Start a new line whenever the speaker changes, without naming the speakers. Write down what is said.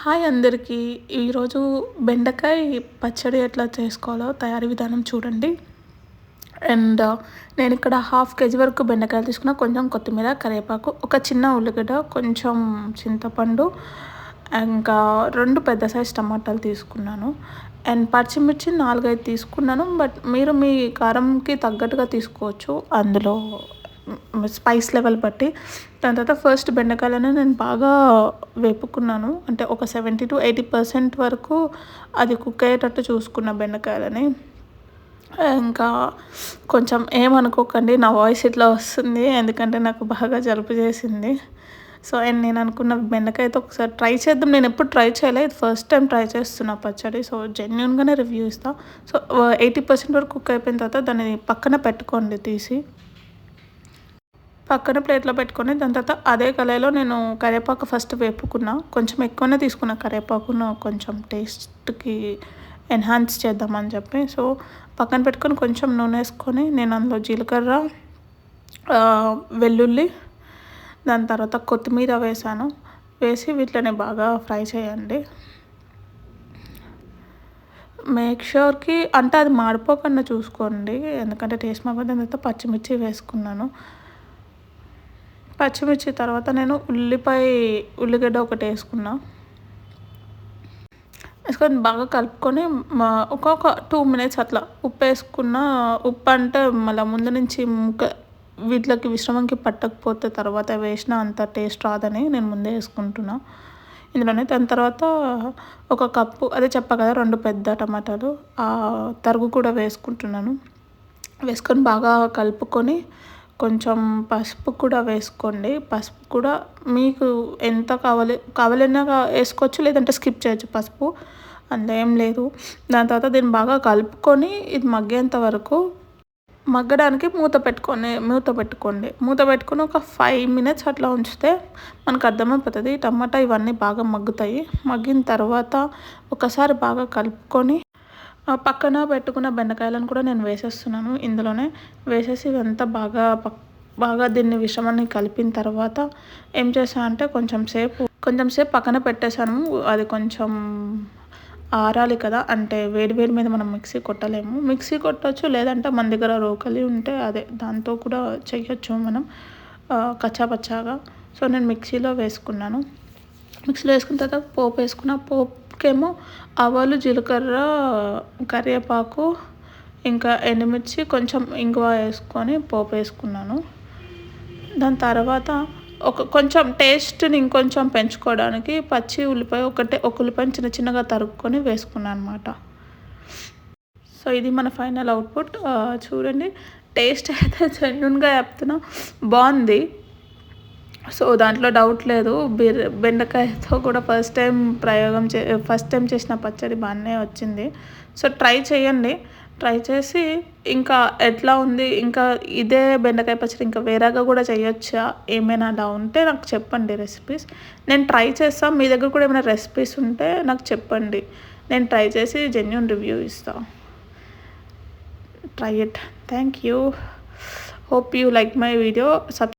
Hi అందరికీ. ఈరోజు బెండకాయ పచ్చడి ఎట్లా చేసుకోవాలో తయారీ విధానం చూడండి. అండ్ నేను ఇక్కడ హాఫ్ కేజీ వరకు బెండకాయలు తీసుకున్న, కొంచెం కొత్తిమీర, కరివేపాకు, ఒక చిన్న ఉల్లిగడ్డ, కొంచెం చింతపండు, ఇంకా 2 పెద్ద సైజ్ టమాటాలు తీసుకున్నాను. అండ్ పచ్చిమిర్చి 4, 5 తీసుకున్నాను. బట్ మీరు మీ కారంకి తగ్గట్టుగా తీసుకోవచ్చు అందులో స్పైస్ లెవెల్ బట్టి. దాని తర్వాత ఫస్ట్ బెండకాయలను నేను బాగా వేపుకున్నాను. అంటే ఒక 70-80% వరకు అది కుక్ అయ్యేటట్టు చూసుకున్న బెండకాయలని. ఇంకా కొంచెం ఏమనుకోకండి, నా వాయిస్ ఇట్లా వస్తుంది ఎందుకంటే నాకు బాగా జలుబు చేసింది. సో అండ్ నేను అనుకున్న బెండకాయతో ఒకసారి ట్రై చేద్దాం. నేను ఎప్పుడు ట్రై చేయలేదు, ఇది ఫస్ట్ టైం ట్రై చేస్తున్నా పచ్చడి. సో జెన్యూన్గానే రివ్యూ ఇస్తాను. సో 80% వరకు కుక్ అయిపోయిన తర్వాత దాన్ని పక్కన పెట్టుకోండి తీసి. పక్కన ప్లేట్లో పెట్టుకొని దాని తర్వాత అదే కళాయిలో నేను కరివేపాకు ఫస్ట్ వేపుకున్నా. కొంచెం ఎక్కువనే తీసుకున్న కరివేపాకును, కొంచెం టేస్ట్కి ఎన్హాన్స్ చేద్దామని చెప్పి. సో పక్కన పెట్టుకొని కొంచెం నూనె వేసుకొని నేను అందులో జీలకర్ర, వెల్లుల్లి, దాని తర్వాత కొత్తిమీర వేసాను. వేసి వీటిని బాగా ఫ్రై చేయండి. మేక్ షూర్కి అంటే అది మాడిపోకుండా చూసుకోండి, ఎందుకంటే టేస్ట్ మారిపోతే. దాని తర్వాత పచ్చిమిర్చి వేసుకున్నాను. పచ్చిమిర్చి తర్వాత నేను ఉల్లిగడ్డ ఒకటి వేసుకున్నా. వేసుకొని బాగా కలుపుకొని ఒక్కొక్క 2 minutes అట్లా ఉప్పు వేసుకున్న. ఉప్పు అంటే మళ్ళీ ముందు నుంచి వీటికి విశ్రమంకి పట్టకపోతే తర్వాత వేసిన అంత టేస్ట్ రాదని నేను ముందే వేసుకుంటున్నా ఇందులోనే. దాని తర్వాత ఒక కప్పు, అదే చెప్పా కదా, 2 పెద్ద టమాటాలు తరుగు కూడా వేసుకుంటున్నాను. వేసుకొని బాగా కలుపుకొని కొంచెం పసుపు కూడా వేసుకోండి. పసుపు కూడా మీకు ఎంత కావాలన్నా వేసుకోవచ్చు, లేదంటే స్కిప్ చేయొచ్చు. పసుపు అందులో ఏం లేదు. దాని తర్వాత దీన్ని బాగా కలుపుకొని ఇది మగ్గేంత వరకు మగ్గడానికి మూత పెట్టుకోండి. మూత పెట్టుకొని ఒక 5 minutes అట్లా ఉంచితే మనకు అర్థమైపోతుంది. టమాటా ఇవన్నీ బాగా మగ్గుతాయి. మగ్గిన తర్వాత ఒకసారి బాగా కలుపుకొని పక్కన పెట్టుకున్న బెండకాయలను కూడా నేను వేసేస్తున్నాను ఇందులోనే. వేసేసి ఇదంతా బాగా దీన్ని విషమాన్ని కలిపిన తర్వాత ఏం చేశాను అంటే కొంచెం సేపు పక్కన పెట్టేశాను. అది కొంచెం ఆరాలి కదా, అంటే వేడి మీద మనం మిక్సీ కొట్టలేము. మిక్సీ కొట్టవచ్చు, లేదంటే మన దగ్గర రోకలి ఉంటే అదే దాంతో కూడా చేయొచ్చు మనం కచ్చాపచ్చాగా. సో నేను మిక్సీలో వేసుకున్నాను. మిక్సీలో వేసుకున్న తర్వాత పోపు వేసుకున్న. పోపుకేమో ఆవాలు, జీలకర్ర, కరివేపాకు, ఇంకా ఎండుమిర్చి, కొంచెం ఇంగువ వేసుకొని పోపు వేసుకున్నాను. దాని తర్వాత కొంచెం టేస్ట్ని ఇంకొంచెం పెంచుకోవడానికి పచ్చి ఉల్లిపాయ ఒక ఉల్లిపాయని చిన్నగా తరుక్కొని వేసుకున్నాను అనమాట. సో ఇది మన ఫైనల్ అవుట్పుట్. చూడండి, టేస్ట్ అయితే జెన్యూన్గా చెప్తున్నా బాగుంది. సో దాంట్లో డౌట్ లేదు. బెండకాయతో కూడా ఫస్ట్ టైం చేసిన పచ్చడి బాగానే వచ్చింది. సో ట్రై చేయండి. ట్రై చేసి ఇంకా ఎట్లా ఉంది, ఇంకా ఇదే బెండకాయ పచ్చడి ఇంకా వేరేగా కూడా చేయొచ్చా, ఏమైనా అలా ఉంటే నాకు చెప్పండి రెసిపీస్. నేను ట్రై చేస్తాను. మీ దగ్గర కూడా ఏమైనా రెసిపీస్ ఉంటే నాకు చెప్పండి. నేను ట్రై చేసి జెన్యూన్ రివ్యూ ఇస్తాను. Try it. Thank you. Hope you like my video.